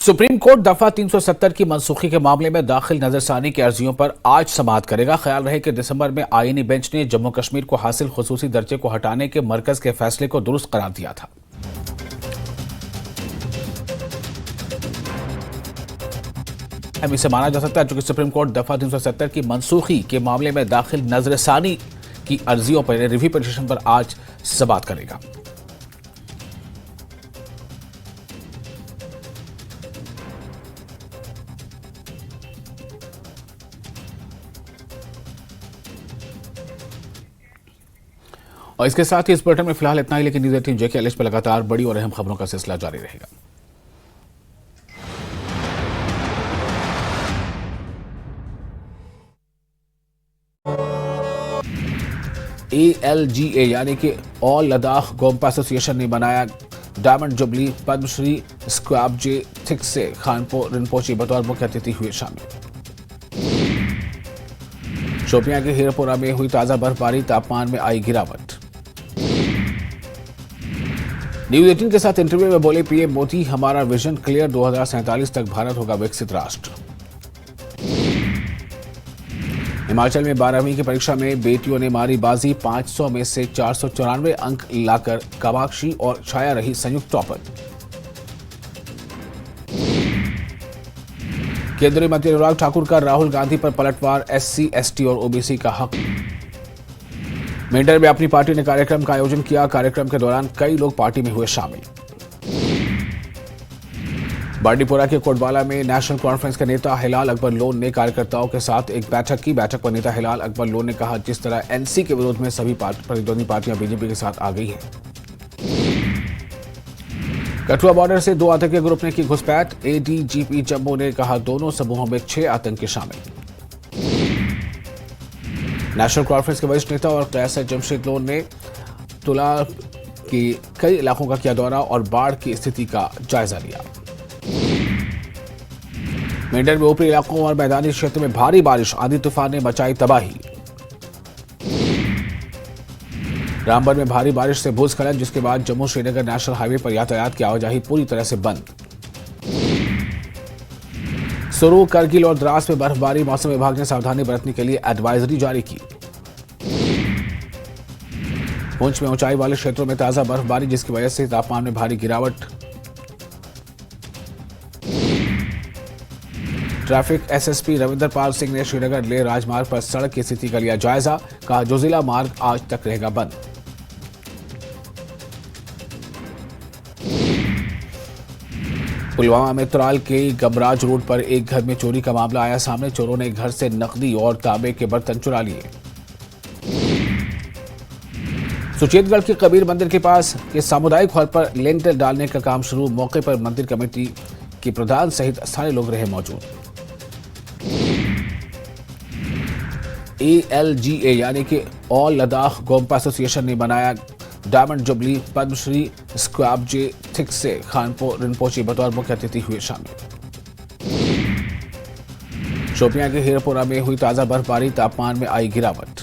Supreme court दफा 370 की मनसूखी के मामले में दाखिल नजरसानी की अर्जियों पर आज समाअत करेगा। ख्याल रहे कि दिसंबर में आईनी बेंच ने जम्मू कश्मीर को हासिल खुसूसी दर्जे को हटाने के मरकज के फैसले को दुरुस्त करार दिया था। इसे माना जा सकता है चूंकि सुप्रीम कोर्ट दफा 370 की मनसूखी के मामले में दाखिल नजरसानी की अर्जियों पर रिव्यू पिटीशन पर आज समाअत करेगा। और इसके साथ ही इस बुलेटिन में फिलहाल इतना ही, लेकिन न्यूज़ 18 JK एलएच पर लगातार बड़ी और अहम खबरों का सिलसिला जारी रहेगा। ALGA यानी कि ऑल लद्दाख गोम्पा एसोसिएशन ने बनाया डायमंड जुबली पद्मश्री स्क्वाबजे थिकसे खानपो रिनपोची बतौर मुख्य अतिथि हुए शामिल। शोपियां के हीरपुरा में हुई ताजा बर्फबारी, तापमान में आई गिरावट। न्यूज़ 18 के साथ इंटरव्यू में बोले पीएम मोदी, हमारा विजन क्लियर, 2047 तक भारत होगा विकसित राष्ट्र। हिमाचल में 12वीं की परीक्षा में बेटियों ने मारी बाजी, 500 में से 494 अंक लाकर कामाक्षी और छाया रही संयुक्त टॉपर। केंद्रीय मंत्री अनुराग ठाकुर का राहुल गांधी पर पलटवार, SC, ST और OBC का हक। मेंढर में अपनी पार्टी ने कार्यक्रम का आयोजन किया, कार्यक्रम के दौरान कई लोग पार्टी में हुए शामिल। बांडीपुरा के कोटवाला में नेशनल कॉन्फ्रेंस के नेता हिलाल अकबर लोन ने कार्यकर्ताओं के साथ एक बैठक की। बैठक पर नेता हिलाल अकबर लोन ने कहा, जिस तरह NC के विरोध में सभी प्रतिद्वंदी पार्टियां बीजेपी के साथ आ गई हैं। कठुआ बॉर्डर से 2 आतंकी ग्रुप ने की घुसपैठ, ADGP जम्मू ने कहा दोनों समूहों में 6 आतंकी शामिल। नेशनल कॉन्फ्रेंस के वरिष्ठ नेता और कैसर जमशेद लोन ने तुला के कई इलाकों का किया दौरा और बाढ़ की स्थिति का जायजा लिया। मेंढर में ऊपरी इलाकों और मैदानी क्षेत्र में भारी बारिश, आंधी तूफान ने मचाई तबाही। रामबन में भारी बारिश से भूस्खलन, जिसके बाद जम्मू श्रीनगर नेशनल हाईवे पर यातायात की आवाजाही पूरी तरह से बंद। सुरू, करगिल और द्रास में बर्फबारी, मौसम विभाग ने सावधानी बरतने के लिए एडवाइजरी जारी की। पुंछ में ऊंचाई वाले क्षेत्रों में ताजा बर्फबारी, जिसकी वजह से तापमान में भारी गिरावट। ट्रैफिक SSP रविंदर पाल सिंह ने श्रीनगर लेह राजमार्ग पर सड़क की स्थिति का लिया जायजा, कहा जोजिला मार्ग आज तक रहेगा बंद। पुलवामा में त्राल के गमराज रोड पर एक घर में चोरी का मामला आया सामने। चोरों ने घर से नकदी और तांबे के बर्तन चुरा लिए। सुचेतगढ़ के कबीर मंदिर के पास के सामुदायिक हॉल पर लेंटर डालने का काम शुरू। मौके पर मंदिर कमेटी के प्रधान सहित स्थानीय लोग रहे मौजूद। ALGA यानी कि ऑल लद्दाख गोम्पा एसोसिएशन ने बनाया डायमंड जुबली पद्मश्री स्क्वाबजे थिकसे खानपो रिनपोची बतौर मुख्य अतिथि हुए शामिल। शोपियां के हीरपुरा में हुई ताजा बर्फबारी, तापमान में आई गिरावट।